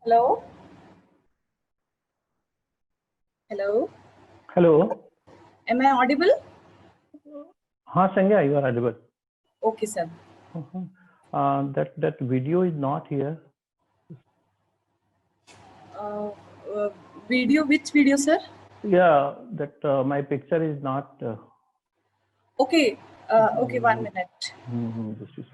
Hello? Hello? Hello. Am I audible? हाँ संज्ञा, you are audible. Okay, sir. That video is not here. Uh, uh, Video, which video, sir? Yeah, that my picture is not. Okay, okay, 1 minute. Just a second.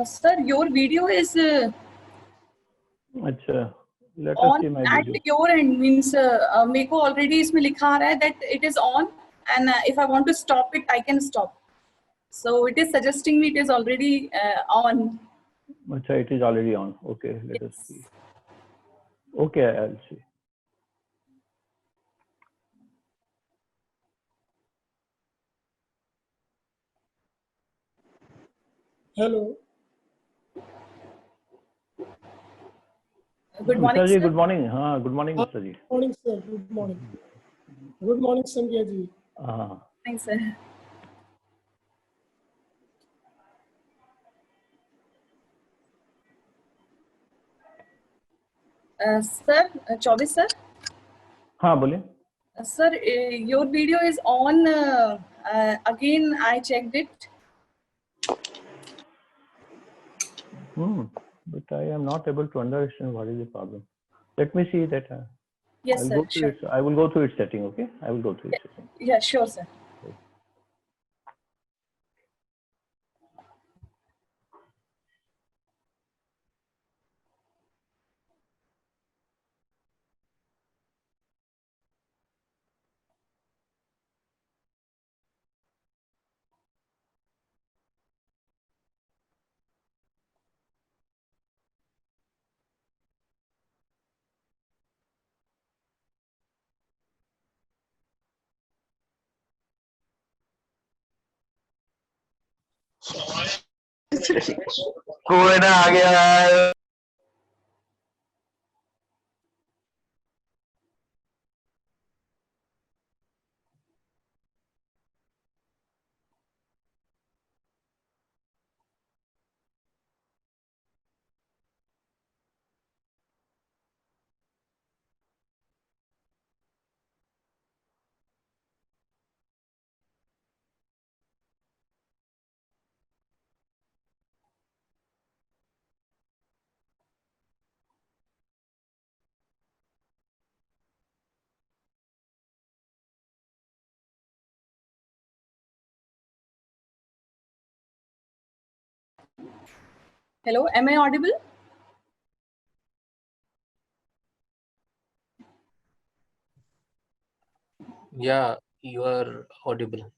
Sir, your video is अच्छा, let us on see my at video. your end, means मेरे को already इसमें लिखा आ रहा है that it is on, and if I want to stop it, I can stop. So it is suggesting me it is already on. अच्छा, it is already on. Okay, let us see. Okay, I'll see. Hello. Good morning, Mr. Ji, sir. good morning. हाँ, good morning, Mr. Ji. Good morning, sir. Good morning. Good morning, Sandhya ji. हाँ. Thanks, sir. Sir, Chaubis sir. हाँ, बोलिए. Sir, your video is on. Again, I checked it. But I am not able to understand what is the problem. Let me see that. Yes, I'll sir. go through Sure. it. I will go through its setting. Okay, I will go through its setting. Yeah, sure, sir. कोई ना आ गया है. Hello, am I audible? Yeah, you are audible.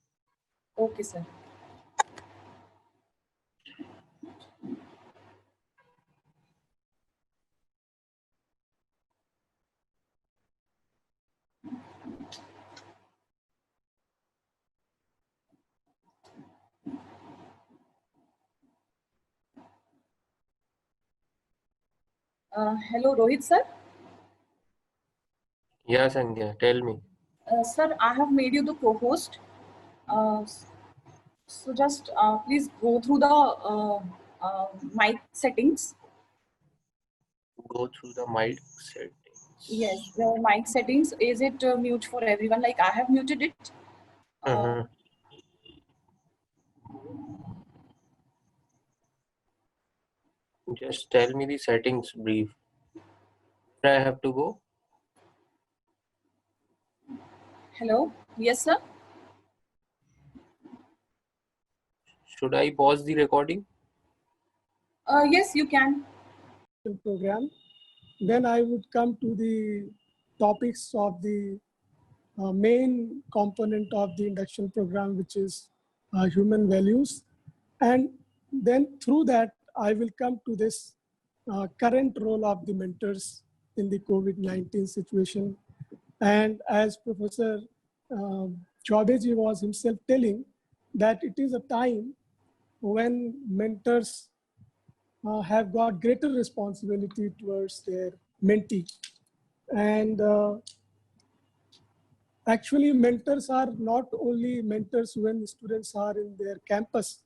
Okay, sir. Hello, Rohit sir. Yeah, Sandhya, tell me. Sir, I have made you the co-host. Uh, so just please go through the mic settings. Go through the mic settings. Yes, the mic settings. Is it mute for everyone? Like I have muted it. Just tell me the settings brief. Where I have to go? Hello. Yes, sir. Should I pause the recording? Yes, you can. program. Then I would come to the topics of the main component of the induction program, which is human values. And then through that, I will come to this current role of the mentors in the COVID-19 situation. And as Professor Chaubeji was himself telling, that it is a time when mentors have got greater responsibility towards their mentee. And actually, mentors are not only mentors when students are in their campus.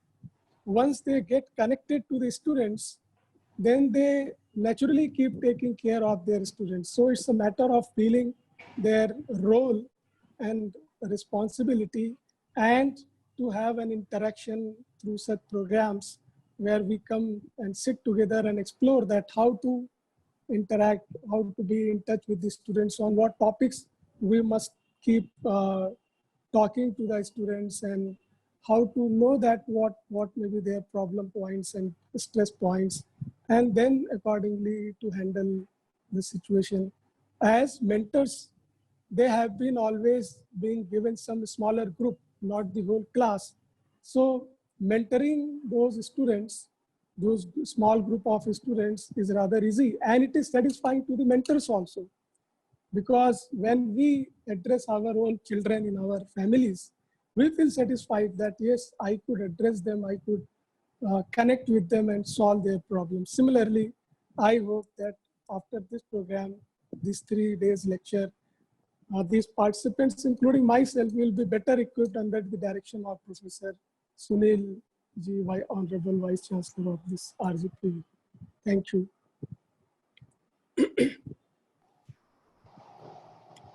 Once they get connected to the students, then they naturally keep taking care of their students. So it's a matter of feeling their role and responsibility, and to have an interaction through such programs where we come and sit together and explore that how to interact, how to be in touch with the students, on what topics we must keep talking to the students, and how to know that what may be their problem points and stress points, and then accordingly to handle the situation. As mentors, they have been always being given some smaller group, not the whole class. So mentoring those students, those small group of students, is rather easy, and it is satisfying to the mentors also. Because when we address our own children in our families, we feel satisfied that yes, I could address them, I could connect with them and solve their problems. Similarly, I hope that after this program, this 3 days lecture, these participants, including myself, will be better equipped under the direction of Professor Sunil Ji, Honorable Vice Chancellor of this RGP. Thank you.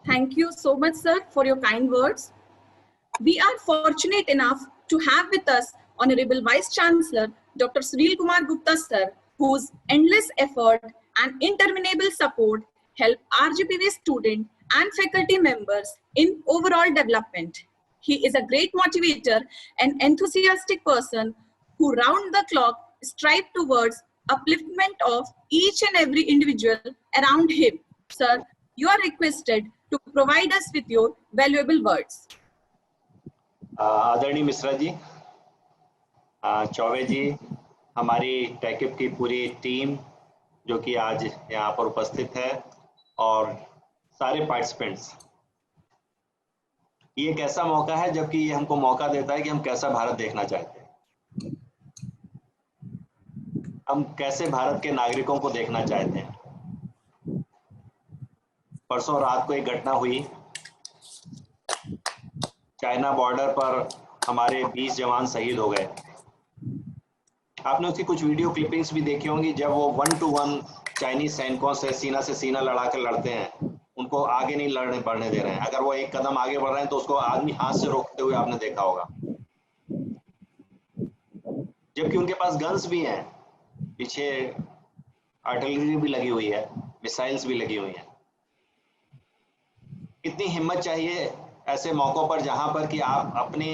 Thank you so much, sir, for your kind words. We are fortunate enough to have with us Honorable Vice Chancellor, Dr. Sunil Kumar Gupta, sir, whose endless effort and interminable support help RGPV students and faculty members in overall development. He is a great motivator and enthusiastic person who round the clock strive towards upliftment of each and every individual around him. Sir, you are requested to provide us with your valuable words. आदरणीय मिश्रा जी, चौबे जी, हमारी टेकिप की पूरी team जो कि आज यहाँ पर उपस्थित है, और सारे पार्टिसिपेंट्स, ये एक ऐसा मौका है जबकि ये हमको मौका देता है कि हम कैसा भारत देखना चाहते हैं, हम कैसे भारत के नागरिकों को देखना चाहते हैं। परसों रात को एक घटना हुई, चाइना बॉर्डर पर हमारे 20 जवान शहीद हो गए। आपने उसकी कुछ वीडियो क्लिपिंग्स भी देखी होंगी, जब वो 1-to-1 चाइनीज सैनिकों से सीना लड़ाकर लड़ते हैं, उनको आगे नहीं बढ़ने दे रहे हैं। अगर वो एक कदम आगे बढ़ रहे हैं तो उसको आदमी हाथ से रोकते हुए आपने देखा होगा, जबकि उनके पास गन्स भी हैं, पीछे आर्टिलरी भी लगी हुई है, मिसाइल्स भी लगी हुई हैं। कितनी हिम्मत चाहिए ऐसे मौकों पर जहां पर कि आप अपने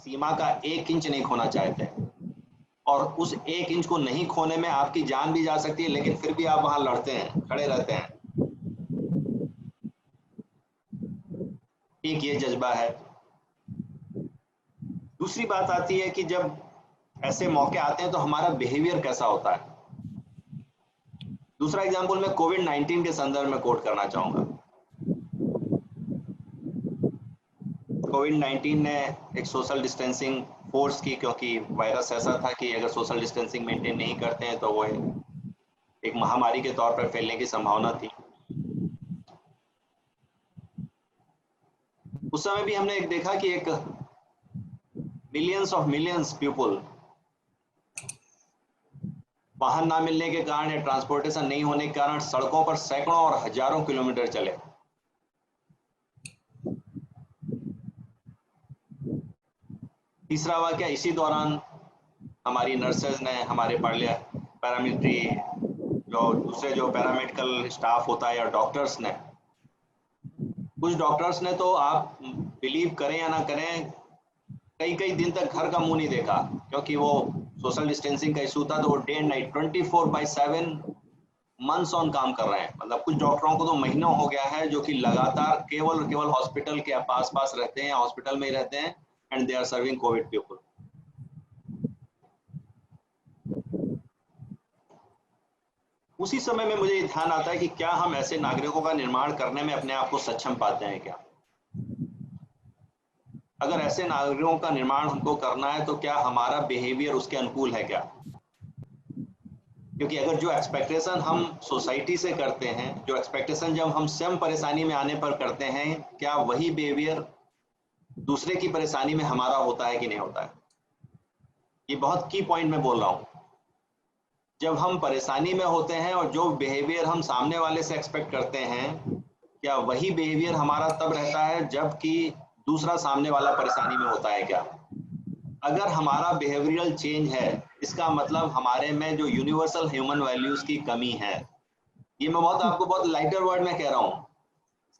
सीमा का 1 इंच नहीं खोना चाहते, और उस 1 इंच को नहीं खोने में आपकी जान भी जा सकती है, लेकिन फिर भी आप वहां लड़ते हैं, खड़े रहते हैं। एक ये जज्बा है। दूसरी बात आती है कि जब ऐसे मौके आते हैं तो हमारा बिहेवियर कैसा होता है। दूसरा एग्जाम्पल मैं कोविड-19 के संदर्भ में कोट करना चाहूंगा। कोविड-19 ने एक सोशल डिस्टेंसिंग फोर्स की, क्योंकि वायरस ऐसा था कि अगर सोशल डिस्टेंसिंग मेंटेन नहीं करते हैं तो वो एक महामारी के तौर पर फैलने की संभावना थी। उस समय भी हमने एक देखा कि एक मिलियंस पीपल वाहन ना मिलने के कारण या ट्रांसपोर्टेशन नहीं होने के कारण सड़कों पर सैकड़ों और हजारों किलोमीटर चले। तीसरा वाक्य, इसी दौरान हमारी नर्सेज ने, हमारे पैरामिलिट्री दूसरे जो पैरामेडिकल स्टाफ होता है या डॉक्टर्स ने, कुछ डॉक्टर्स ने तो आप बिलीव करें या ना करें, कई दिन तक घर का मुंह नहीं देखा, क्योंकि वो सोशल डिस्टेंसिंग का इशू था। तो वो day and night 24/7 months on काम कर रहे हैं, मतलब कुछ डॉक्टरों को तो महीनों हो गया है जो कि लगातार केवल हॉस्पिटल के पास रहते हैं, हॉस्पिटल में ही रहते हैं, and they are serving COVID people. उसी समय में मुझे ध्यान आता है कि क्या हम ऐसे नागरिकों का निर्माण करने में अपने आप को सक्षम पाते हैं क्या? अगर ऐसे नागरिकों का निर्माण हमको करना है तो क्या हमारा बिहेवियर उसके अनुकूल है क्या? क्योंकि अगर जो एक्सपेक्टेशन हम सोसाइटी से करते हैं, जो एक्सपेक्टेशन जब हम स्वयं परेशानी में आने पर करते हैं, क्या वही बिहेवियर दूसरे की परेशानी में हमारा होता है कि नहीं होता है? ये बहुत की पॉइंट में बोल रहा हूं। जब हम परेशानी में होते हैं और जो बिहेवियर हम सामने वाले से एक्सपेक्ट करते हैं, क्या वही बिहेवियर हमारा तब रहता है जबकि दूसरा सामने वाला परेशानी में होता है क्या? अगर हमारा बिहेवियरल चेंज है, इसका मतलब हमारे में जो यूनिवर्सल ह्यूमन वैल्यूज की कमी है। ये मैं आपको बहुत लाइटर वर्ड में कह रहा हूँ।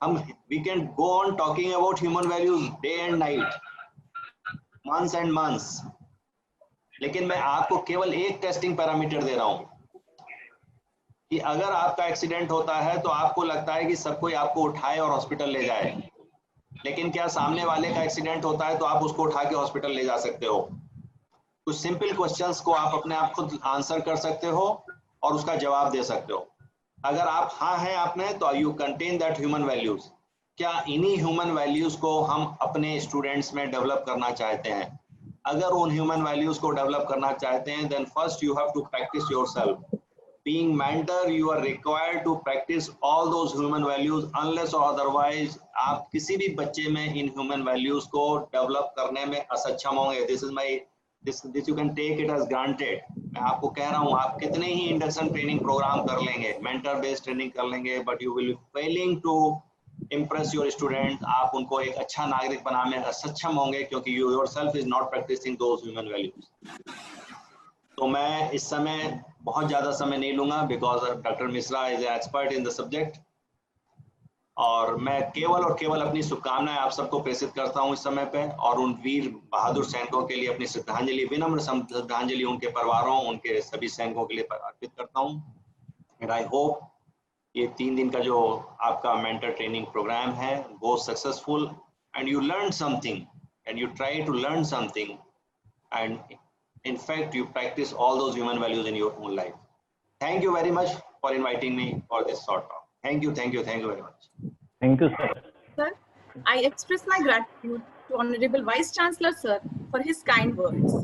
हम we can go on talking about human values day and night, months and months, लेकिन मैं आपको केवल एक टेस्टिंग पैरामीटर दे रहा हूं कि अगर आपका एक्सीडेंट होता है तो आपको लगता है कि सब कोई आपको उठाए और हॉस्पिटल ले जाए, लेकिन क्या सामने वाले का एक्सीडेंट होता है तो आप उसको उठा के हॉस्पिटल ले जा सकते हो? कुछ सिंपल क्वेश्चंस को आप अपने आप खुद आंसर कर सकते हो और उसका जवाब दे सकते हो। अगर आप हाँ हैं आपने, तो you contain that human values. क्या इन्हीं ह्यूमन वैल्यूज को हम अपने स्टूडेंट्स में डेवलप करना चाहते हैं? अगर उन ह्यूमन वैल्यूज को डेवलप करना चाहते हैं, then first you have to practice yourself. Being mentor, you are required to practice all those human values, unless or otherwise आप किसी भी बच्चे में इन human values को डेवलप करने में असक्षम होंगे। This you can take it as granted। मैं आपको कह रहा हूँ, आप कितने ही इंडक्शन ट्रेनिंग प्रोग्राम कर लेंगे, मेंटर बेस्ड ट्रेनिंग कर लेंगे, but you will feeling to impress your student। आप उनको एक अच्छा नागरिक बनाने में असक्षम होंगे क्योंकि you yourself is not practicing those human values। तो मैं इस समय बहुत ज़्यादा समय नहीं लूँगा, because doctor Mishra is expert in the subject, और मैं केवल और केवल अपनी शुभकामनाएं आप सबको प्रेषित करता हूँ इस समय पे, और उन वीर बहादुर सैनिकों के लिए अपनी श्रद्धांजलि, विनम्र श्रद्धांजलि उनके परिवारों, उनके सभी सैनिकों के लिए अर्पित करता हूँ। एंड आई होप ये 3 दिन का जो आपका मेंटर ट्रेनिंग प्रोग्राम है go successful, and you learn something, and you try to learn something, and in fact you practice all those human values in your own life। Thank you very much for inviting me for this short talk। Thank you very much। Thank you, sir। Sir, I express my gratitude to Honorable Vice Chancellor sir for his kind words।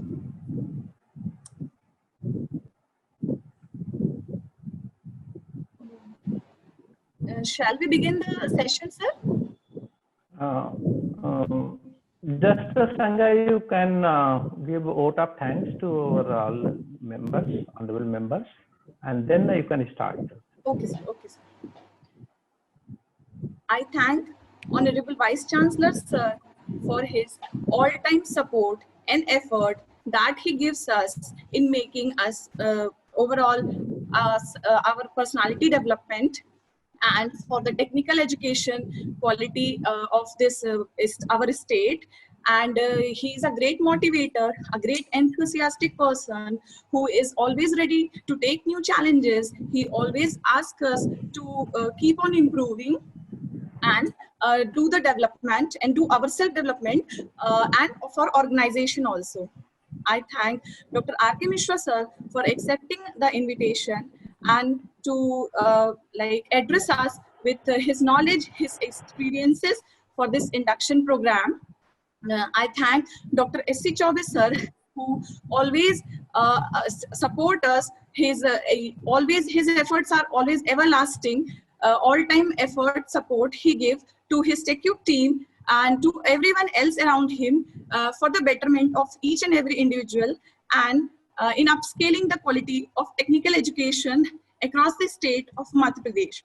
Shall we begin the session, sir? Just Sanjay, you can give a vote of thanks to our all members, honorable members, and then you can start. Okay, sir. Okay, sir. I thank Honorable Vice Chancellor sir for his all-time support and effort that he gives us in making us overall our personality development, and for the technical education quality of this our state. And he is a great motivator, a great enthusiastic person who is always ready to take new challenges. He always asks us to keep on improving and do the development and do our self-development and for organization also. I thank Dr. R.K. Mishra sir for accepting the invitation and to address us with his knowledge, his experiences for this induction program. I thank Dr. S.C. Chaubey sir, who always support us. His efforts are always everlasting. All-time effort support he gives to his TechCube team and to everyone else around him for the betterment of each and every individual, and in upscaling the quality of technical education across the state of Madhya Pradesh.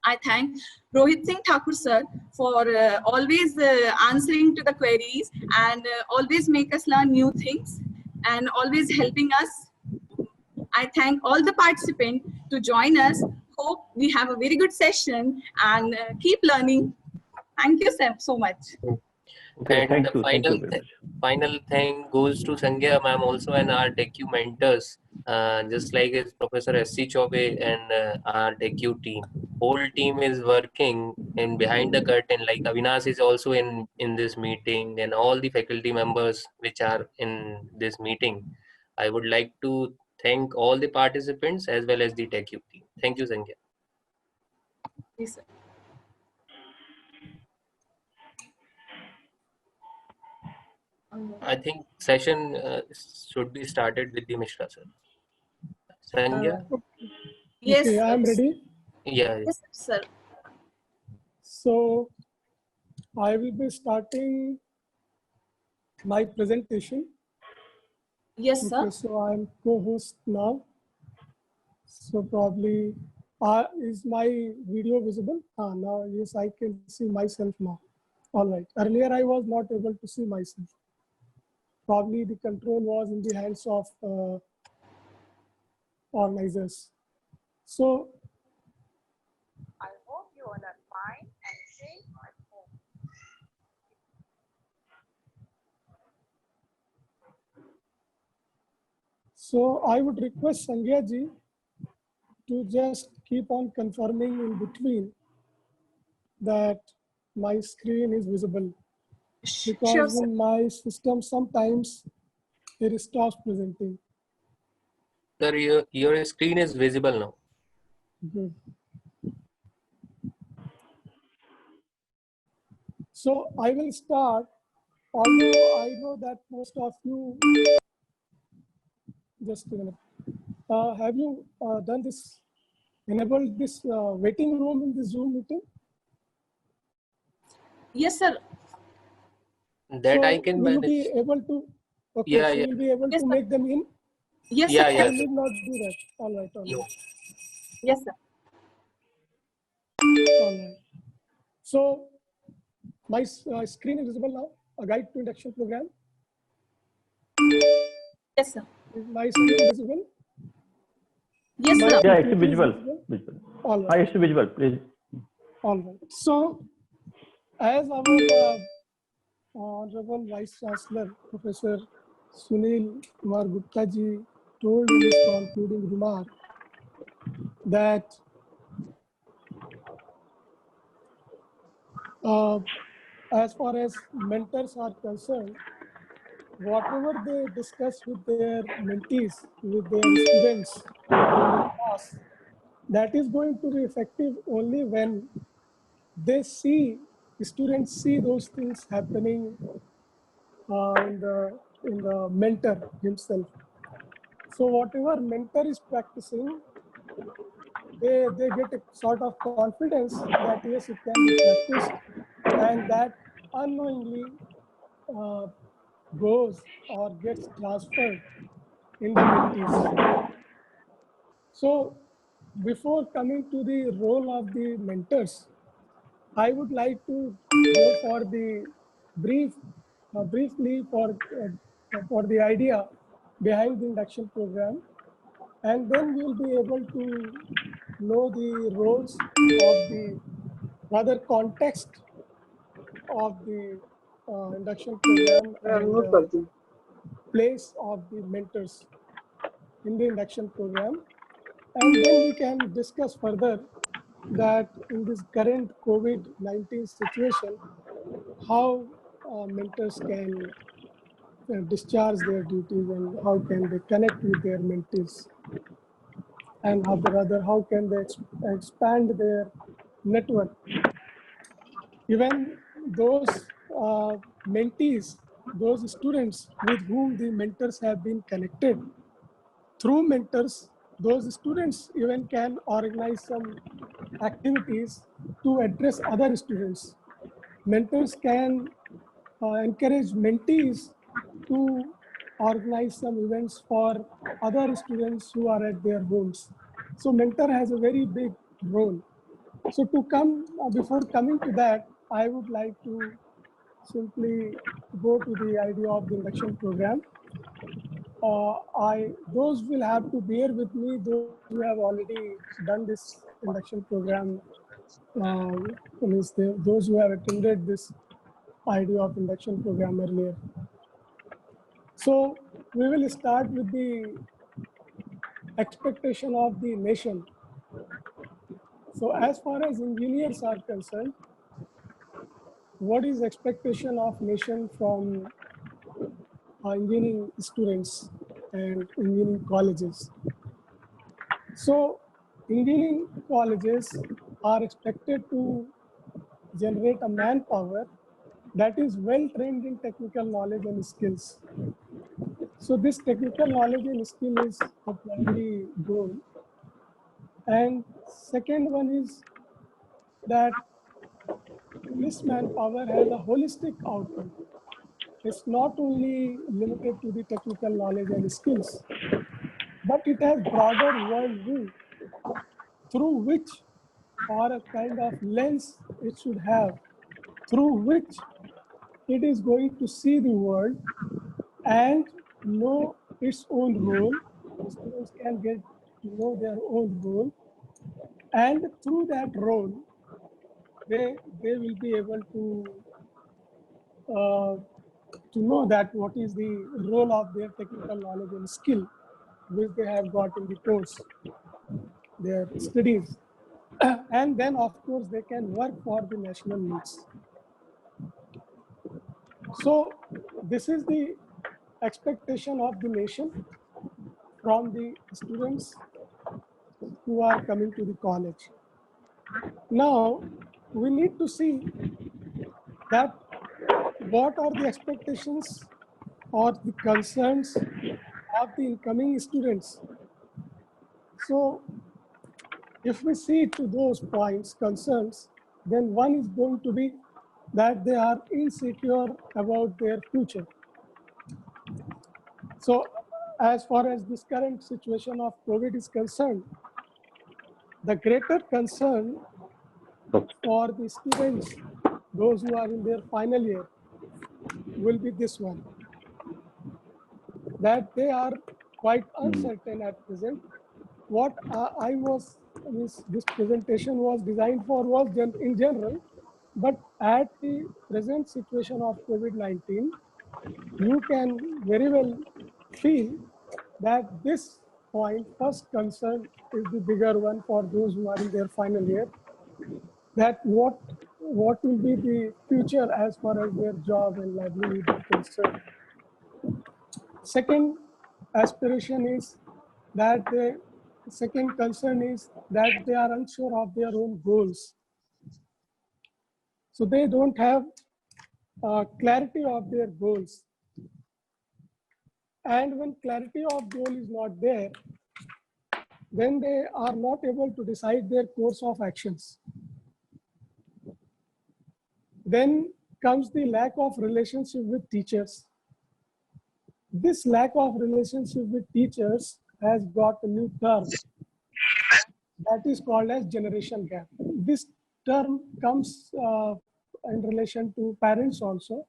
I thank Rohit Singh Thakur sir for always answering to the queries and always make us learn new things and always helping us. I thank all the participants to join us. Hope we have a very good session and keep learning. Thank you so much. Okay, And thank the you very much. final thing goes to Sangya ma'am, also and our TechU mentors, just like it's Professor S.C. Chobe and our TechU team. Whole team is working in behind the curtain. Like Avinash is also in this meeting, and all the faculty members which are in this meeting. I would like to thank all the participants as well as the TechU team. Thank you, Sangya. Yes, sir. I think session should be started with the Mishra sir. Sangya? Yes, Okay, I am sir. ready. Yeah. Yes, sir. So I will be starting my presentation. Yes, sir. Okay, so I'm co-host now. So probably, is my video visible? Now, yes, I can see myself now. All right. Earlier, I was not able to see myself. Probably the control was in the hands of organizers. So I hope you all are fine and safe at home. So I would request Sangya ji to just keep on confirming in between that my screen is visible, Sure, because sir. in my system sometimes it stops presenting. Sir, your screen is visible now. Mhm. So I will start, although I know that most of you, just a minute, have you done this, enabled this waiting room in the Zoom meeting? Yes, sir. That So I can will you manage. be able to, okay, Yeah, so yeah. you'll be able Yes, to sir. make them in? Yes, Yeah, sir. yeah. I need not do that. All right, all No. right, Yes, sir. all right. So my screen is visible now, a guide to induction program. Yes, sir. Is my screen visible? Yes, My sir. Yeah, it's PPT is visible. Visible. All right. It's visible, please. All right. So, as our Honorable Vice Chancellor, Professor Sunil Kumar Gupta ji told in his concluding remark that as far as mentors are concerned, whatever they discuss with their mentees, with their students in the class, that is going to be effective only when they see, students see those things happening in the mentor himself. So whatever mentor is practicing, they get a sort of confidence that yes, it can be practiced, and that unknowingly uh, goes or gets transferred in the mentees. So before coming to the role of the mentors, I would like to go for the briefly for the idea behind the induction program, and then we'll be able to know the roles of the rather context of the induction program and place of the mentors in the induction program, and then we can discuss further that in this current COVID-19 situation, how mentors can discharge their duties and how can they connect with their mentees, and how can they expand their network. Even those mentees, those students with whom the mentors have been connected, through mentors, those students even can organize some activities to address other students. Mentors can encourage mentees to organize some events for other students who are at their homes. So mentor has a very big role. So to come, before coming to that, I would like to simply go to the idea of the induction program. Those will have to bear with me, those who have already done this induction program, those who have attended this idea of induction program earlier. So we will start with the expectation of the nation. So as far as engineers are concerned, what is expectation of nation from engineering students and engineering colleges? So engineering colleges are expected to generate a manpower that is well trained in technical knowledge and skills. So this technical knowledge and skill is the primary goal. And second one is that this manpower has a holistic outcome. It's not only limited to the technical knowledge and skills, but it has broader world view through which, or a kind of lens it should have, through which it is going to see the world and know its own role. Students can get to know their own role, and through that role, they will be able to know that what is the role of their technical knowledge and skill which they have got in the course, their studies. And then of course they can work for the national needs. So this is the expectation of the nation from the students who are coming to the college. Now we need to see that what are the expectations or the concerns of the incoming students. So if we see to those points, concerns, then one is going to be that they are insecure about their future. So as far as this current situation of COVID is concerned, the greater concern for the students, those who are in their final year, will be this one, that they are quite uncertain at present. What this presentation was designed for was in general, but at the present situation of COVID-19, you can very well feel that this point, first concern, is the bigger one for those who are in their final year, that what will be the future as far as their job and livelihood is concerned. Second aspiration is that second concern is that they are unsure of their own goals. So they don't have clarity of their goals. And when clarity of goal is not there, then they are not able to decide their course of actions. Then comes the lack of relationship with teachers. This lack of relationship with teachers has got a new term that is called as generation gap. This term comes in relation to parents also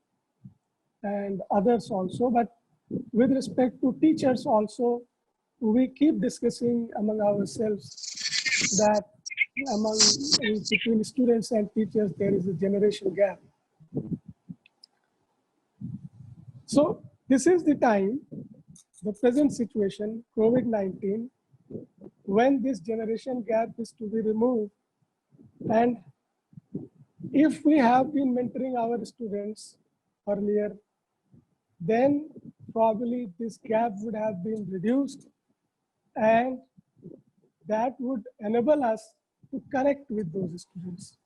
and others also, but with respect to teachers also, we keep discussing among ourselves that between students and teachers, there is a generation gap. So this is the time, the present situation, COVID-19, when this generation gap is to be removed. And if we have been mentoring our students earlier, then probably this gap would have been reduced, and that would enable us to connect with those students.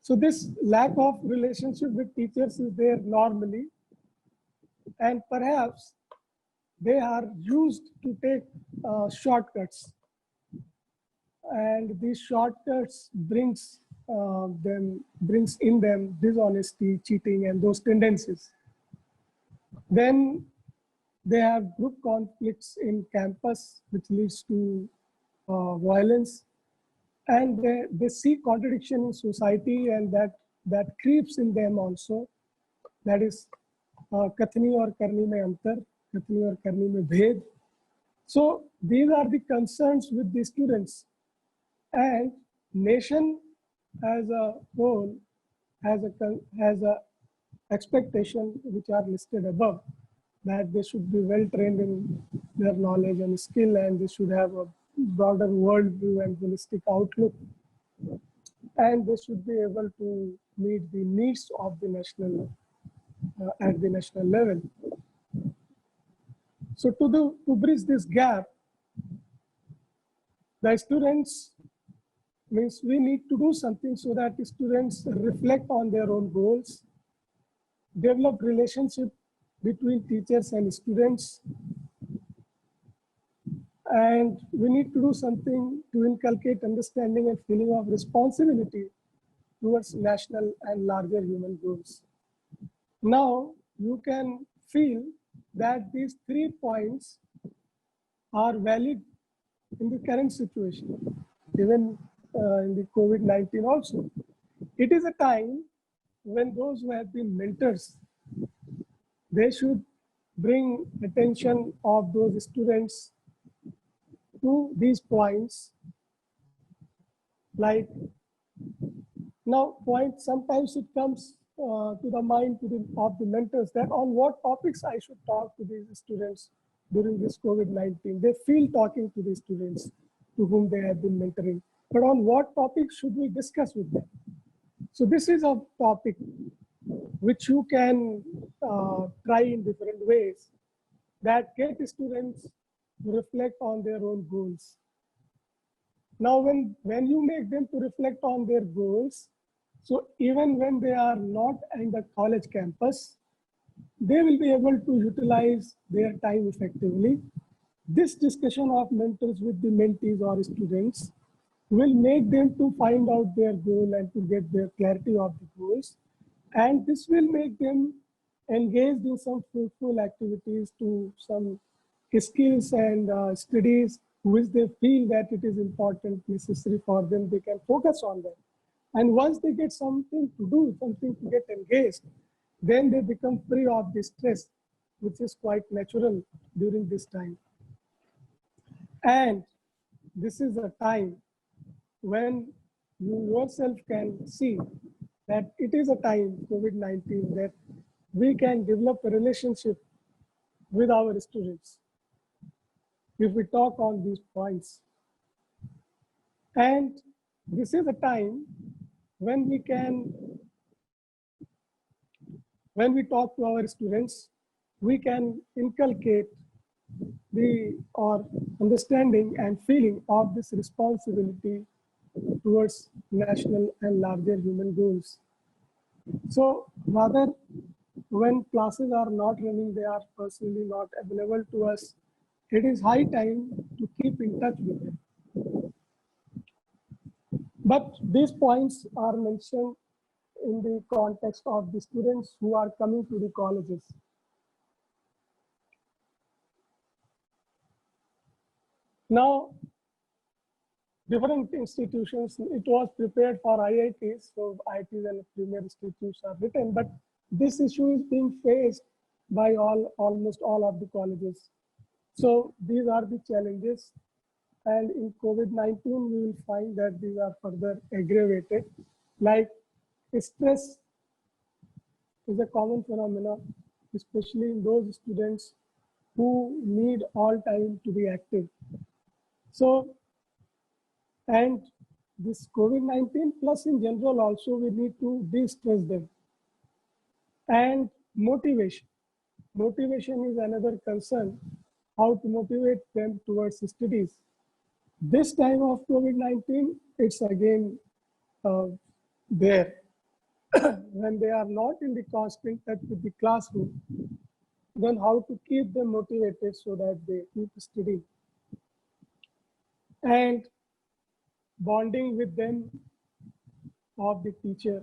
So this lack of relationship with teachers is there normally, and perhaps they are used to take shortcuts, and these shortcuts brings in them dishonesty, cheating, and those tendencies. Then they have group conflicts in campus, which leads to violence, and they see contradiction in society, and that creeps in them also. That is kathni aur karni mein antar, kathni aur karni mein bhed. So these are the concerns with the students, and nation as a whole has a expectation which are listed above, that they should be well trained in their knowledge and skill, and they should have a broader worldview and holistic outlook, and they should be able to meet the needs of the national at the national level. So to bridge this gap, the students means we need to do something so that students reflect on their own goals, develop relationship between teachers and students, and we need to do something to inculcate understanding and feeling of responsibility towards national and larger human goals. Now you can feel that these 3 points are valid in the current situation, even in the COVID-19 also. It is a time when those who have been mentors, they should bring attention of those students to these points. Like now point, sometimes it comes to the mind of the mentors that on what topics I should talk to these students during this COVID-19. They feel talking to the students to whom they have been mentoring, but on what topics should we discuss with them? So this is a topic which you can try in different ways that get students to reflect on their own goals. Now, when you make them to reflect on their goals, so even when they are not in the college campus, they will be able to utilize their time effectively. This discussion of mentors with the mentees or students will make them to find out their goal and to get their clarity of the goals. And this will make them engaged in some fruitful activities, to some skills and studies which they feel that it is important, necessary for them, they can focus on them. And once they get something to do, something to get engaged, then they become free of the stress, which is quite natural during this time. And this is a time when you yourself can see that it is a time, COVID-19, that we can develop a relationship with our students if we talk on these points. And this is a time when we talk to our students, we can inculcate the understanding and feeling of this responsibility towards national and larger human goals. So rather, when classes are not running, they are personally not available to us, it is high time to keep in touch with them. But these points are mentioned in the context of the students who are coming to the colleges. Now, different institutions, it was prepared for IITs, so IITs and premier institutes are written, but this issue is being faced by almost all of the colleges. So these are the challenges, and in COVID-19, we will find that these are further aggravated. Like stress is a common phenomenon, especially in those students who need all time to be active. So, and this COVID-19 plus in general also, we need to de-stress them. And motivation. Motivation is another concern, how to motivate them towards studies. This time of COVID-19, it's again there. When they are not in the constant touch with the classroom, then how to keep them motivated so that they keep studying. And bonding with them of the teacher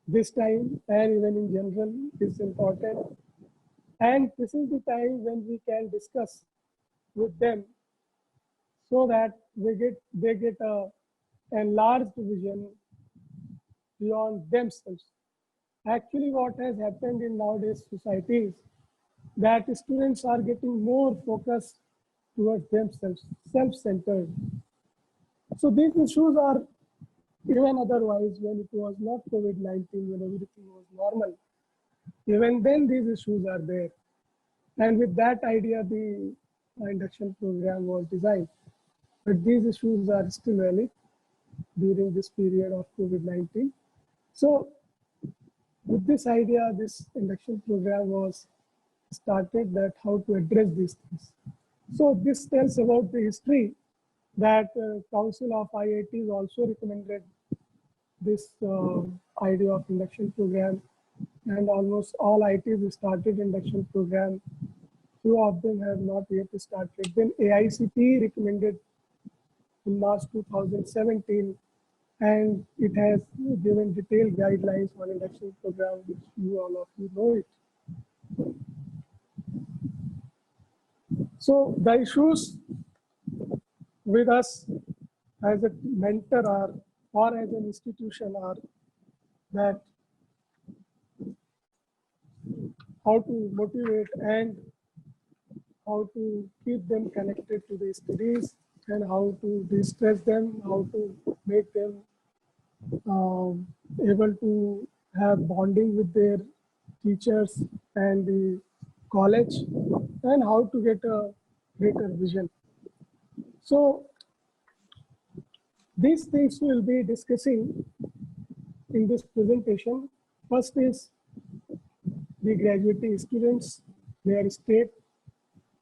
this time and even in general is important. And this is the time when we can discuss with them so that they get a enlarged vision beyond themselves. Actually, what has happened in nowadays societies, that students are getting more focused towards themselves, self-centered. So these issues are even otherwise, when it was not COVID-19, when everything was normal, even then these issues are there. And with that idea, the induction program was designed. But these issues are still valid during this period of COVID-19. So with this idea, this induction program was started, that how to address these things. So this tells about the history that Council of IITs also recommended this idea of induction program, and almost all IITs started induction program. Few of them have not yet started. Then AICTE recommended in March 2017, and it has given detailed guidelines on induction program, which all of you know it. So the issues with us as a mentor or as an institution are that how to motivate and how to keep them connected to the studies, and how to de-stress them, how to make them able to have bonding with their teachers and the college, and how to get a greater vision. So these things we'll be discussing in this presentation. First is the graduating students, their state,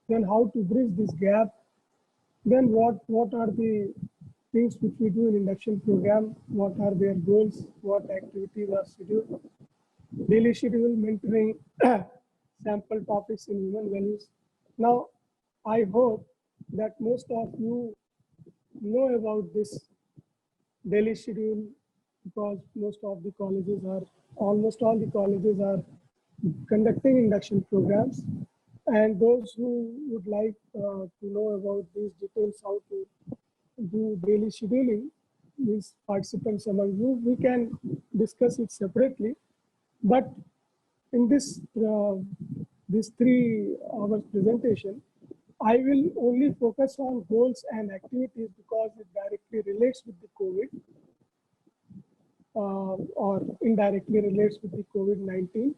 then how to bridge this gap, then what are the things which we do in induction program, what are their goals, what activities are scheduled, daily schedule, mentoring, sample topics in human values. Now, I hope that most of you know about this daily schedule, because most of the colleges are, almost all the colleges are conducting induction programs. And those who would like to know about these details, how to do daily scheduling, these participants among you, we can discuss it separately. But in this 3 hours presentation, I will only focus on goals and activities because it directly relates with the COVID or indirectly relates with the COVID-19.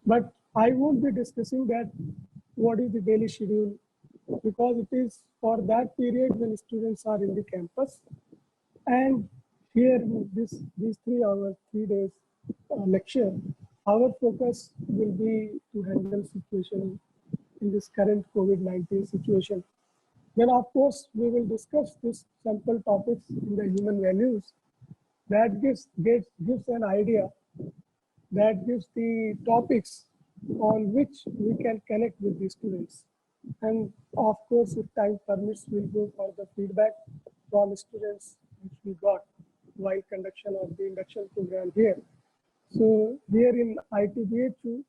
But I won't be discussing that what is the daily schedule, because it is for that period when students are in the campus. And here in these 3 hours, 3 days lecture, our focus will be to handle situation in this current COVID-19 situation. Then of course, we will discuss this sample topics in the human values. That gives an idea, that gives the topics on which we can connect with the students. And of course, if time permits, we'll go for the feedback from students which we got while conduction of the induction program here. So here in ITBHU,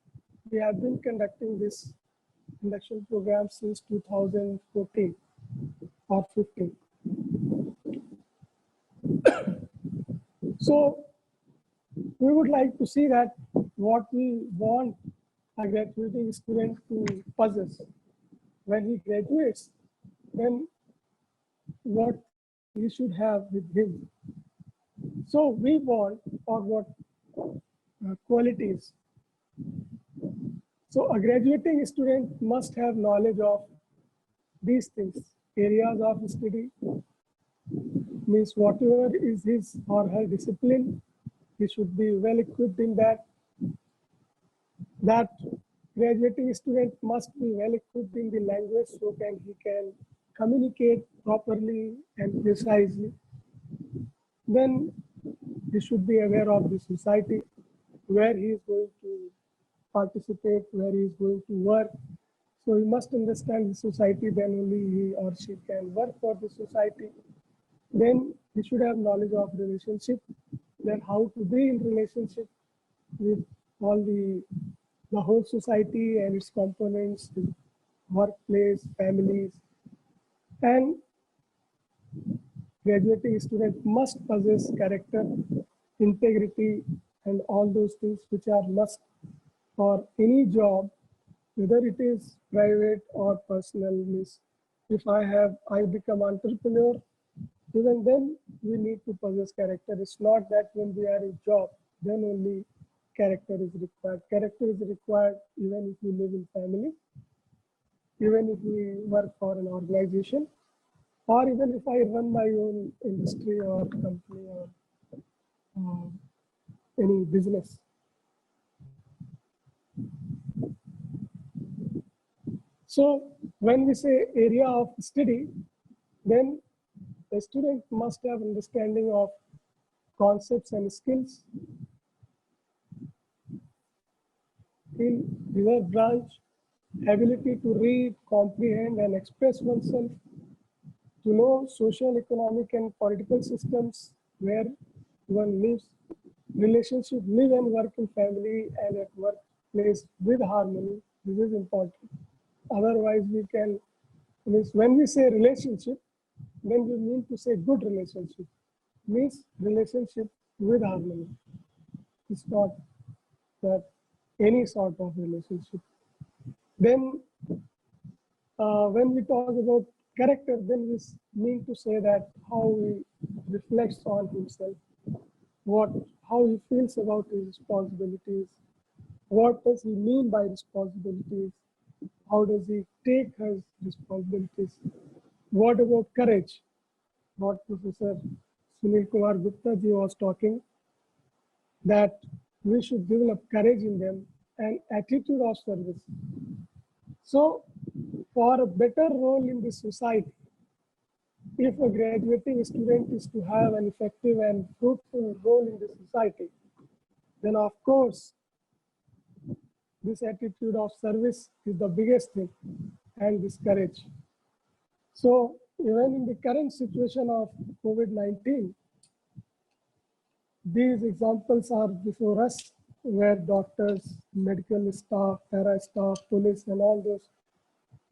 we have been conducting this induction program since 2014 or 15. So we would like to see that what we want a graduating student to possess when he graduates, then what he should have with him. So we want, or what qualities. So a graduating student must have knowledge of these things, areas of study, means whatever is his or her discipline, he should be well equipped in that. That graduating student must be well equipped in the language, so he can communicate properly and precisely. Then he should be aware of the society, where he is going to participate, where he is going to work. So he must understand the society, then only he or she can work for the society. Then he should have knowledge of relationship, then how to be in relationship with all the whole society and its components, the workplace, families. And graduating student must possess character, integrity, and all those things which are must for any job, whether it is private or personal. Means if I become entrepreneur, even then we need to possess character. It's not that when we are in job, then only character is required. Character is required even if we live in family, even if we work for an organization, or even if I run my own industry or company or any business. So when we say area of study, then the student must have understanding of concepts and skills in their branch, ability to read, comprehend, and express oneself, to know social, economic, and political systems where one lives, relationship, live and work in family and at workplace with harmony. This is important. Otherwise, we can, means when we say relationship, then we mean to say good relationship, means relationship with harmony. It's not that any sort of relationship. Then when we talk about character, then we mean to say that how he reflects on himself, how he feels about his responsibilities, what does he mean by responsibilities, how does he take his responsibilities, what about courage, what Professor Sunil Kumar Gupta ji was talking, that we should develop courage in them and attitude of service. So for a better role in the society, if a graduating student is to have an effective and fruitful role in the society, then of course, this attitude of service is the biggest thing, and this courage. So even in the current situation of COVID-19, these examples are before us, where doctors, medical staff, para staff, police, and all those,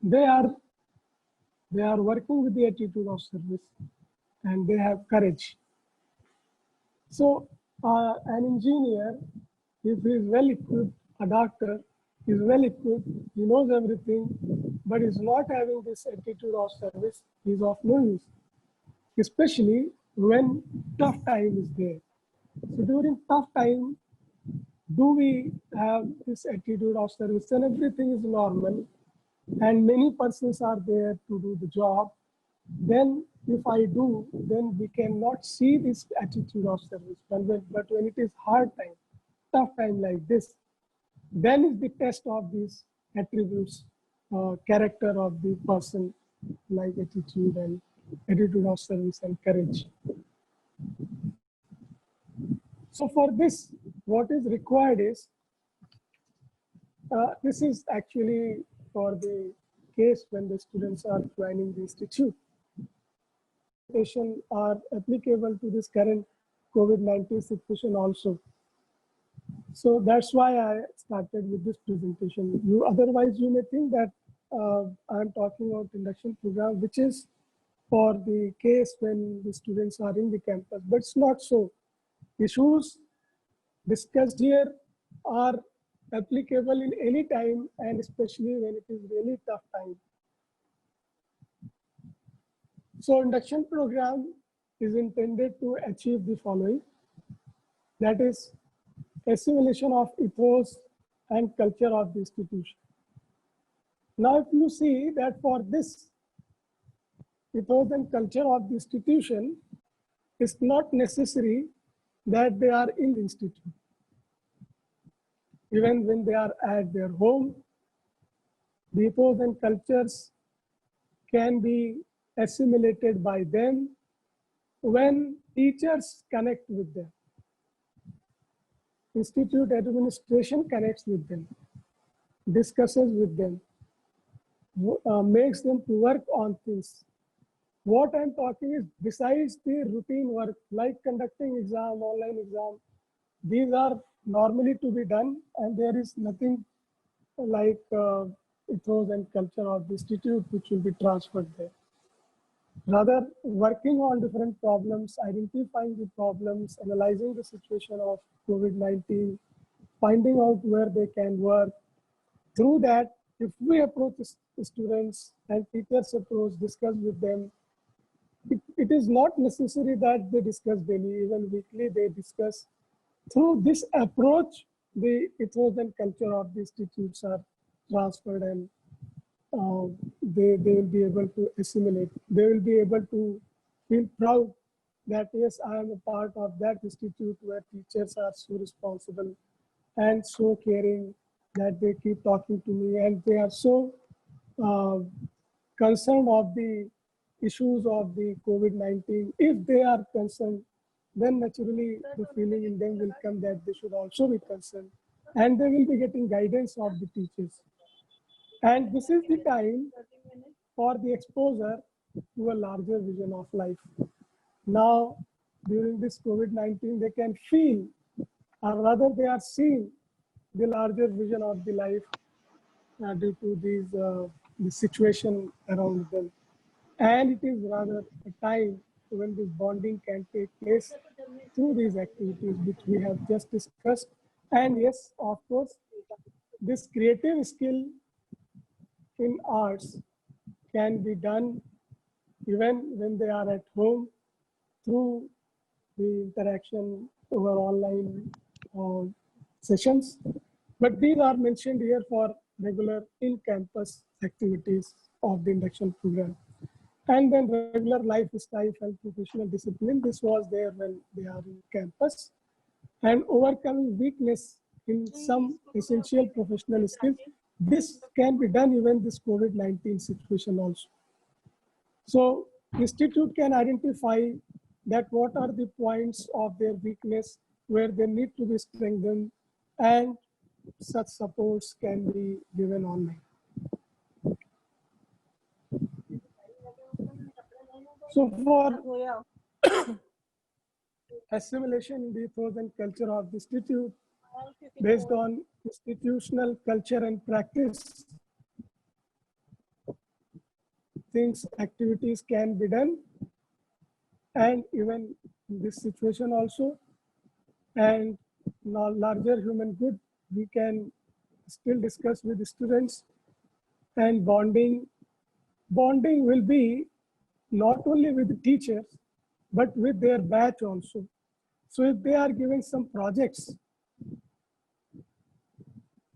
they are working with the attitude of service, and they have courage. So an engineer, if he is well equipped, a doctor is well equipped, he knows everything, but is not having this attitude of service, he is of no use, especially when tough time is there. So during tough time, do we have this attitude of service and everything is normal and many persons are there to do the job, then if I do, then we cannot see this attitude of service. But when it is hard time, tough time like this, then is the test of these attributes, character of the person, like attitude of service and courage. So for this, what is required is, this is actually for the case when the students are joining the institute. Are applicable to this current COVID-19 situation also. So that's why I started with this presentation. Otherwise you may think that I'm talking about induction program, which is for the case when the students are in the campus, but it's not so. Issues discussed here are applicable in any time, and especially when it is really tough time. So induction program is intended to achieve the following, that is assimilation of ethos and culture of the institution. Now, if you see that for this ethos and culture of the institution, it's not necessary that they are in the institute. Even when they are at their home, the ethos and cultures can be assimilated by them when teachers connect with them. Institute administration connects with them, discusses with them, makes them to work on things. What I'm talking is besides the routine work like conducting exam, online exam, these are normally to be done, and there is nothing like ethos and culture of the institute which will be transferred there. Rather, working on different problems, identifying the problems, analyzing the situation of COVID-19, finding out where they can work. Through that, if we approach the students and teachers approach, discuss with them, it is not necessary that they discuss daily, even weekly they discuss. Through this approach, the ethos and culture of the institutes are transferred, and they will be able to assimilate. They will be able to feel proud that yes, I am a part of that institute where teachers are so responsible and so caring that they keep talking to me, and they are so uh, concerned of the issues of the COVID-19. If they are concerned, then naturally the feeling in them will come that they should also be concerned, and they will be getting guidance of the teachers. And this is the time for the exposure to a larger vision of life. Now, during this COVID-19, they can feel, or rather they are seeing the larger vision of the life due to the situation around them. And it is rather a time when this bonding can take place through these activities which we have just discussed. And yes, of course, this creative skill in arts can be done even when they are at home through the interaction over online uh, sessions. But these are mentioned here for regular in-campus activities of the induction program. And then regular lifestyle and professional discipline. This was there when they are in campus. And overcoming weakness in some essential professional skills. This can be done even this COVID-19 situation also. So institute can identify that what are the points of their weakness where they need to be strengthened, and such supports can be given online. So for assimilation in the ethos and culture of the institute, based on institutional culture and practice, things, activities can be done, and even in this situation also, and now larger human good, we can still discuss with the students. And bonding will be not only with the teachers, but with their batch also. So if they are given some projects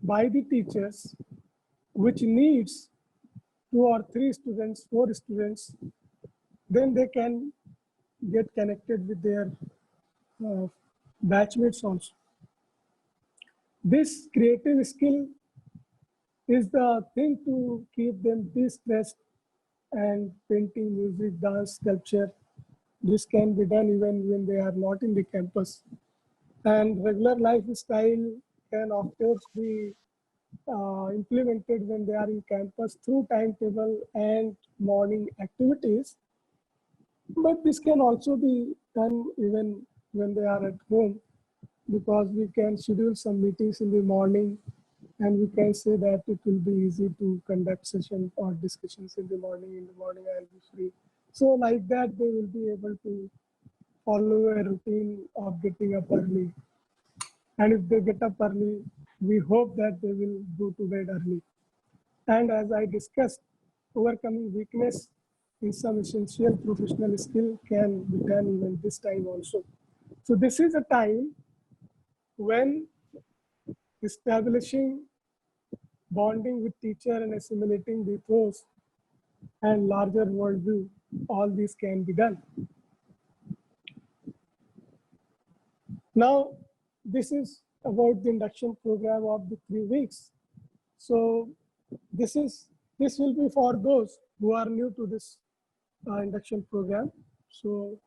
by the teachers, which needs 2 or 3 students, 4 students, then they can get connected with their batchmates also. This creative skill is the thing to keep them de-stressed, and painting, music, dance, sculpture, this can be done even when they are not in the campus. And regular lifestyle can of course be implemented when they are in campus through timetable and morning activities. But this can also be done even when they are at home, because we can schedule some meetings in the morning, and we can say that it will be easy to conduct sessions or discussions in the morning. In the morning, I'll be free. So like that, they will be able to follow a routine of getting up early. And if they get up early, we hope that they will go to bed early. And as I discussed, overcoming weakness in some essential professional skill can be done even this time also. So this is a time when establishing bonding with teacher and assimilating the ethos and larger worldview, all these can be done. Now, this is about the induction program of the 3 weeks. So this will be for those who are new to this induction program. So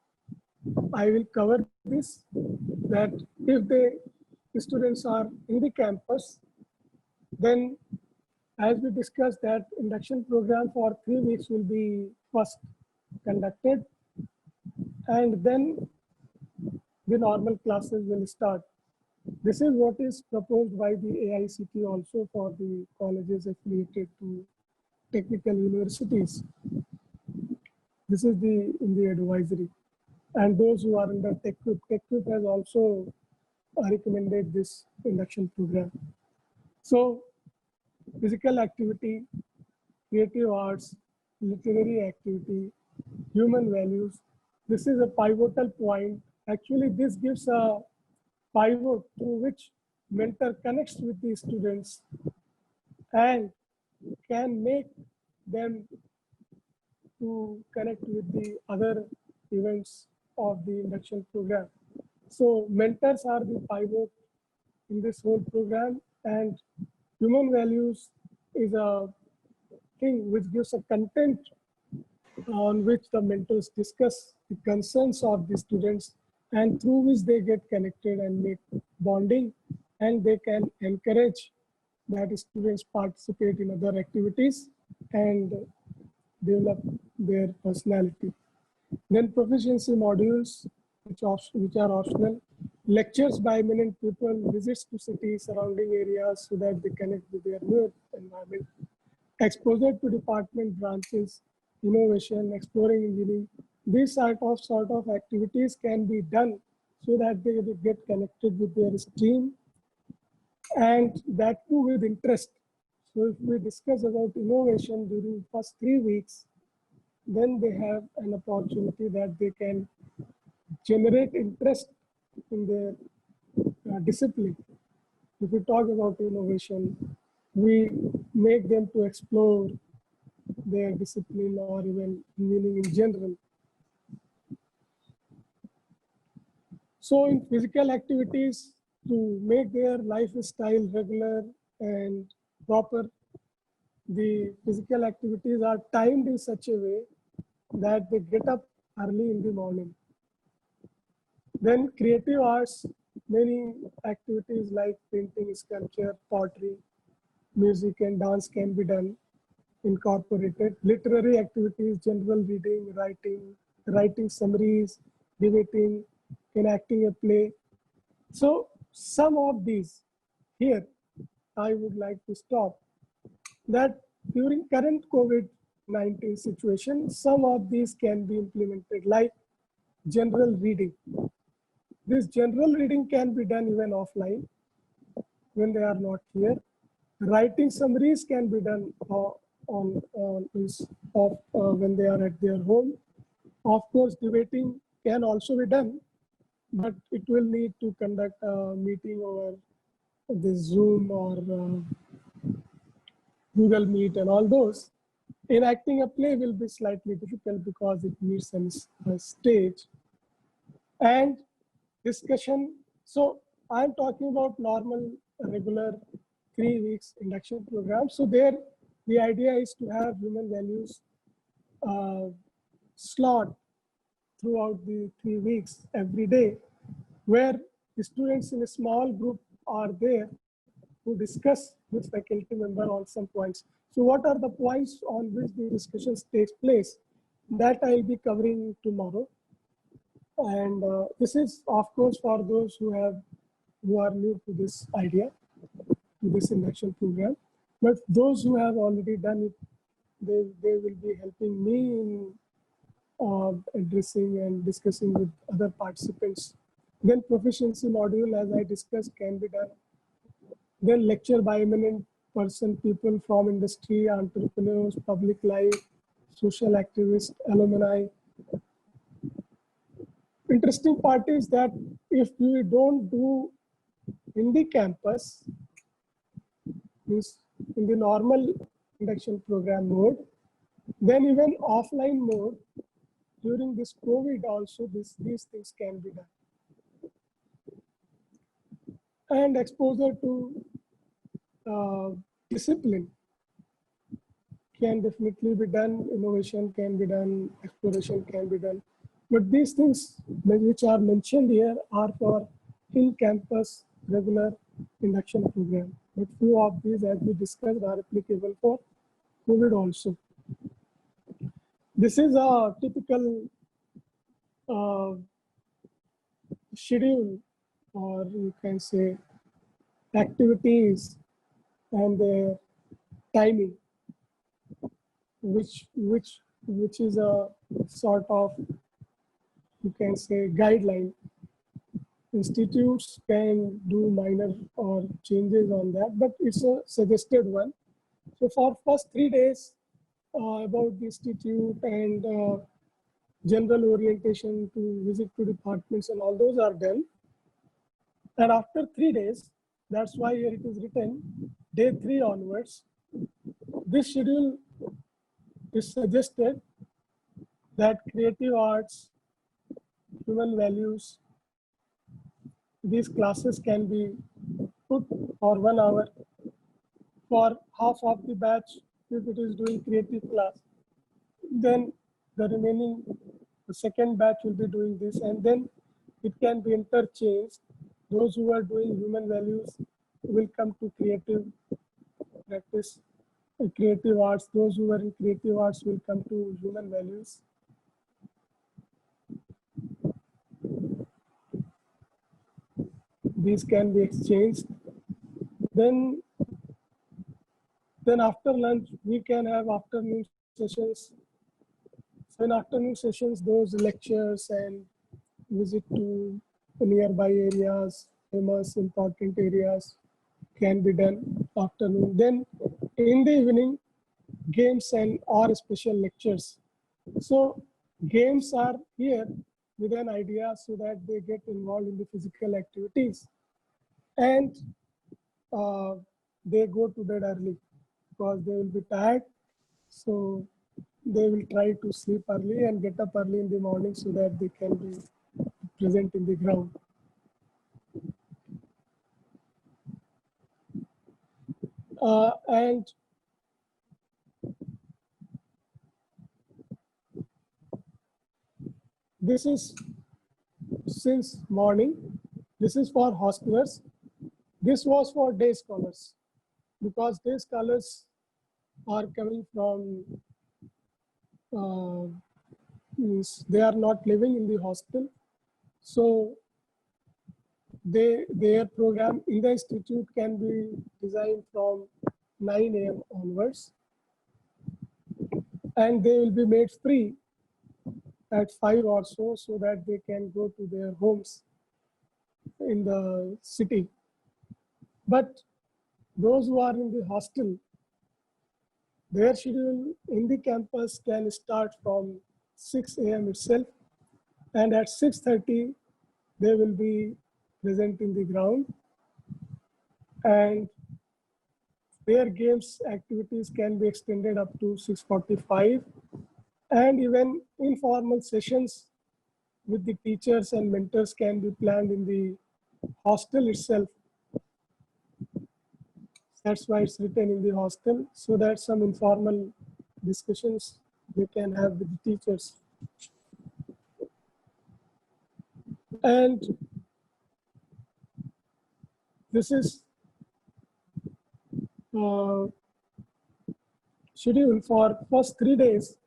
I will cover this, that if the students are in the campus, then as we discussed that induction program for 3 weeks will be first conducted, and then the normal classes will start. This is what is proposed by the AICT also for the colleges affiliated to technical universities. This is in the advisory. And those who are under TechGroup has also recommended this induction program. So physical activity, creative arts, literary activity, human values, This is a pivotal point. Actually, this gives a pivot through which mentor connects with the students and can make them to connect with the other events of the induction program. So mentors are the pivot in this whole program, and human values is a thing which gives a content on which the mentors discuss the concerns of the students, and through which they get connected and make bonding, and they can encourage that students participate in other activities and develop their personality. Then proficiency modules, which are optional. Lectures by eminent people, visits to cities, surrounding areas so that they connect with their new environment. Exposure to department branches, innovation, exploring engineering. These sort of activities can be done so that they get connected with their stream, and that too with interest. So if we discuss about innovation during first 3 weeks, then they have an opportunity that they can generate interest in their discipline. If we talk about innovation, we make them to explore their discipline or even meaning in general. So in physical activities, to make their lifestyle regular and proper, the physical activities are timed in such a way that they get up early in the morning. Then creative arts, many activities like painting, sculpture, pottery, music and dance can be done, incorporated. Literary activities, general reading, writing summaries, debating, enacting a play. So some of these here, I would like to stop that during current COVID-19 situation, some of these can be implemented like general reading. This general reading can be done even offline when they are not here. Writing summaries can be done when they are at their home. Of course, debating can also be done, but it will need to conduct a meeting over the Zoom or Google Meet and all those. Enacting a play will be slightly difficult because it needs a stage. And discussion. So I'm talking about normal, regular 3 weeks induction program. So there, the idea is to have human values slot throughout the 3 weeks every day, where the students in a small group are there to discuss with faculty member on some points. So what are the points on which the discussions takes place? That I'll be covering tomorrow. And this is, of course, for those who are new to this idea, to this induction program. But those who have already done it, they will be helping me in addressing and discussing with other participants. Then proficiency module, as I discussed, can be done. Then lecture by eminent people from industry, entrepreneurs, public life, social activists, alumni. Interesting part is that if we don't do in the campus, means in the normal induction program mode, then even offline mode, during this COVID also, these things can be done. And exposure to discipline can definitely be done, innovation can be done, exploration can be done. But these things which are mentioned here are for in-campus regular induction program. But few of these, as we discussed, are applicable for COVID also. This is a typical schedule, or you can say activities and their timing, which is a sort of, you can say, guideline. Institutes can do minor or changes on that, but it's a suggested one. So for first 3 days, about the institute and general orientation to visit to departments and all those are done. And after 3 days, that's why here it is written, day 3 onwards, this schedule is suggested that creative arts, human values, these classes can be put for 1 hour for half of the batch if it is doing creative class. Then the remaining, the second batch will be doing this, and then it can be interchanged. Those who are doing human values will come to creative practice, creative arts. Those who are in creative arts will come to human values. These can be exchanged. Then after lunch, we can have afternoon sessions. So in afternoon sessions, those lectures and visit to nearby areas, famous, important areas can be done afternoon. Then in the evening, games and or special lectures. So games are here with an idea so that they get involved in the physical activities and they go to bed early because they will be tired. So they will try to sleep early and get up early in the morning so that they can be present in the ground. And this is since morning. This is for hostelers. This was for day scholars because day scholars are coming from, means they are not living in the hostel. So their program in the institute can be designed from 9 a.m. onwards. And they will be made free at 5 or so that they can go to their homes in the city. But those who are in the hostel, their schedule in the campus can start from 6 a.m. itself, and at 6:30 they will be present in the ground, and their games activities can be extended up to 6:45, and even informal sessions with the teachers and mentors can be planned in the hostel itself. That's why it's written in the hostel, so that some informal discussions they can have with the teachers. And this is schedule for first 3 days.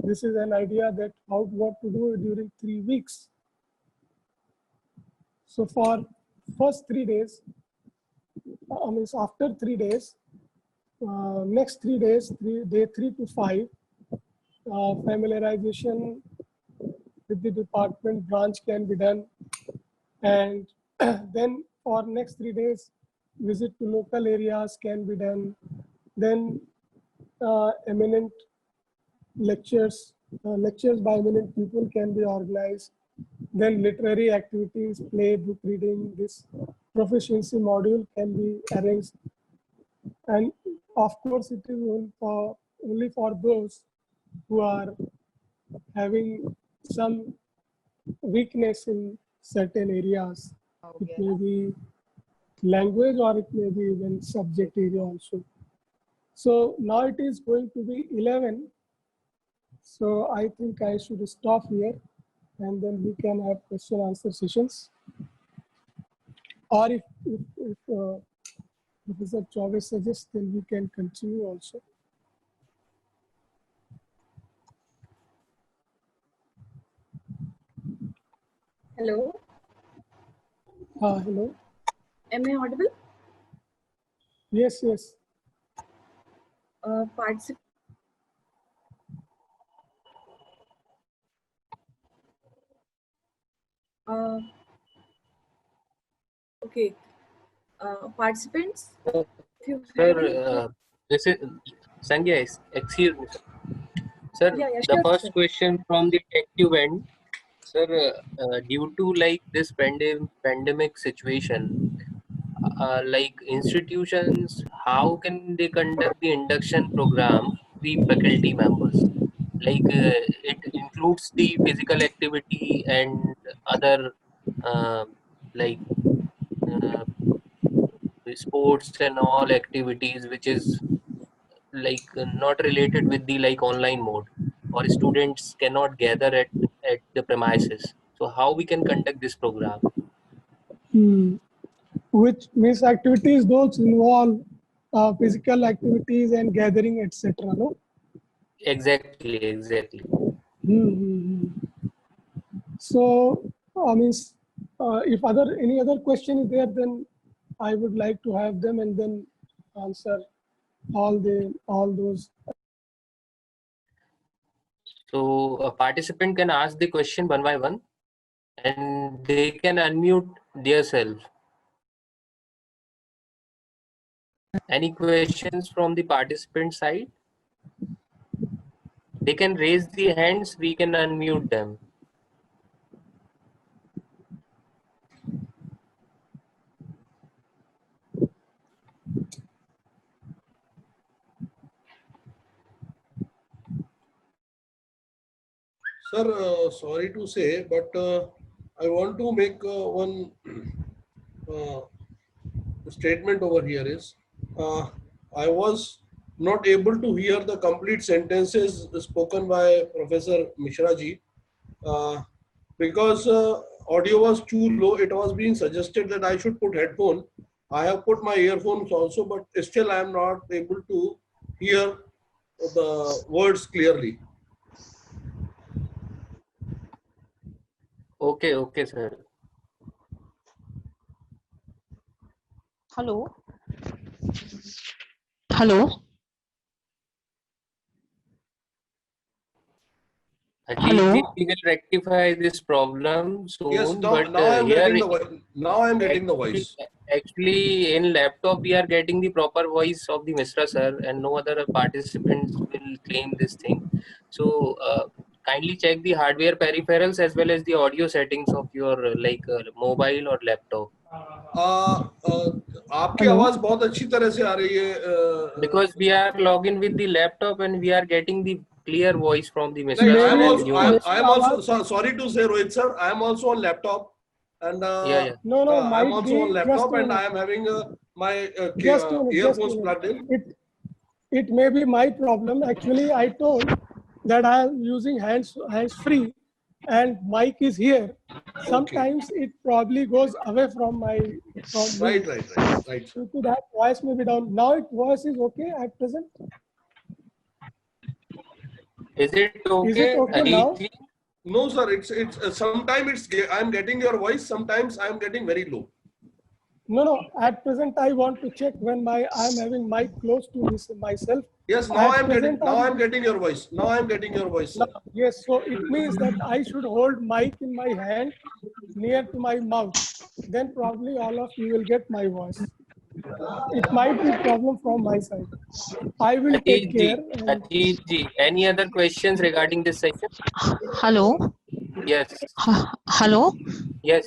This is an idea that what to do during 3 weeks. So for first 3 days, means after 3 days, next 3 days, day 3 to 5, familiarization with the department branch can be done. And then for next 3 days, visit to local areas can be done. Then eminent lectures by eminent people can be organized. Then literary activities, play, book reading, this proficiency module can be arranged. And of course, it is only for those who are having some weakness in certain areas. It may be language or it may be even subject area also. So now it is going to be 11. So I think I should stop here and then we can have question answer sessions. Or if Professor Chaube suggests, then we can continue also. Hello, Hello. am I audible? Yes, yes. Participant. Okay, participants, if you have any Sir, this is Sanjay. Excuse me, sir. Sir, Yeah, yeah, the sure, first sir. question from the TechTube end, sir, due to like this pandemic situation, like institutions, how can they conduct the induction program for the faculty members? Like it includes the physical activity and other uh, like uh, sports and all activities, which is like not related with the like online mode, or students cannot gather at the premises. So how we can conduct this program? Which means activities those involve physical activities and gathering, etc. No. Exactly. Hmm. So, I mean, if any other question is there, then I would like to have them and then answer all those. So a participant can ask the question one by one, and they can unmute themselves. Any questions from the participant side? They can raise the hands, we can unmute them. Sir, sorry to say, but I want to make one uh, statement over here is I was not able to hear the complete sentences spoken by Professor Mishra ji because audio was too low. It was being suggested that I should put headphone. I have put my earphones also, but still I am not able to hear the words clearly. Okay, sir. Hello. Hello. Hello. We will rectify this problem Yes, soon, now, but now I am here getting the voice. Now I am getting the voice. actually in laptop we are getting the proper voice of the Mr. Sir, and no other participants will claim this thing. So kindly check the hardware peripherals as well as the audio settings of your mobile or laptop. आपकी Hello? आवाज बहुत अच्छी तरह से आ रही है Because we are logged in with the laptop and we are getting the clear voice from the Mr. नहीं, Sir I am and also you also. I am also sorry to say Rohit sir, I am also on laptop and Yeah. No, I am might also be on just laptop a and I minute. am having my Just a minute. earphones plugged in. It may be my problem. Actually, I told that I am using hands free, and mic is here. Sometimes it probably goes away from me. Right. Due to that, voice may be down. Now, voice is okay at present. Is it okay? Is it okay now? No, sir. It's sometimes I am getting your voice. Sometimes I am getting very low. No. At present, I want to check when I am having mic close to myself. Yes, now I am present, getting your voice. Now I am getting your voice, sir. Yes, so it means that I should hold mic in my hand near to my mouth. Then probably all of you will get my voice. It might be problem from my side. I will take care. Any other questions regarding this session? Hello. Yes. Hello. Yes.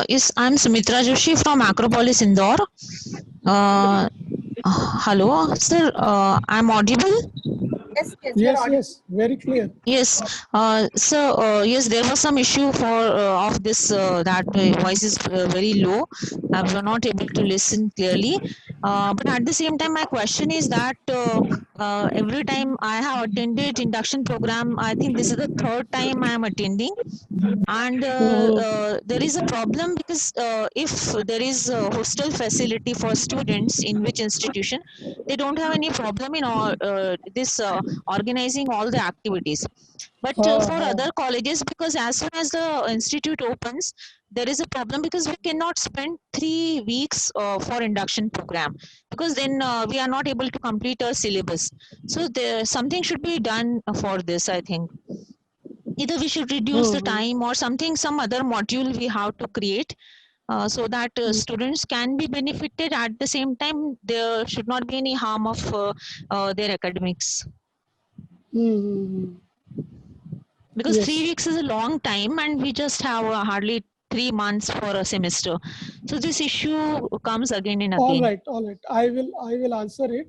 Yes, I'm Sumitra Joshi from Acropolis, Indore. Hello, sir. I'm audible. Yes, very clear. Yes, yes, there was some issue for of this that voice is very low. I was not able to listen clearly. But at the same time, my question is that every time I have attended induction program, I think this is the third time I am attending, and there is a problem because if there is a hostel facility for students in which institution, they don't have any problem in all this organizing all the activities. But for other colleges, because as soon as the institute opens, there is a problem because we cannot spend 3 weeks for induction program, because then we are not able to complete our syllabus. So there something should be done for this, I think. Either we should reduce the time or something, some other module we have to create so that students can be benefited. At the same time, there should not be any harm of their academics. Hmm. Because Yes. 3 weeks is a long time and we just have hardly 3 months for a semester. So this issue comes again and All again. right, all right. I will answer it.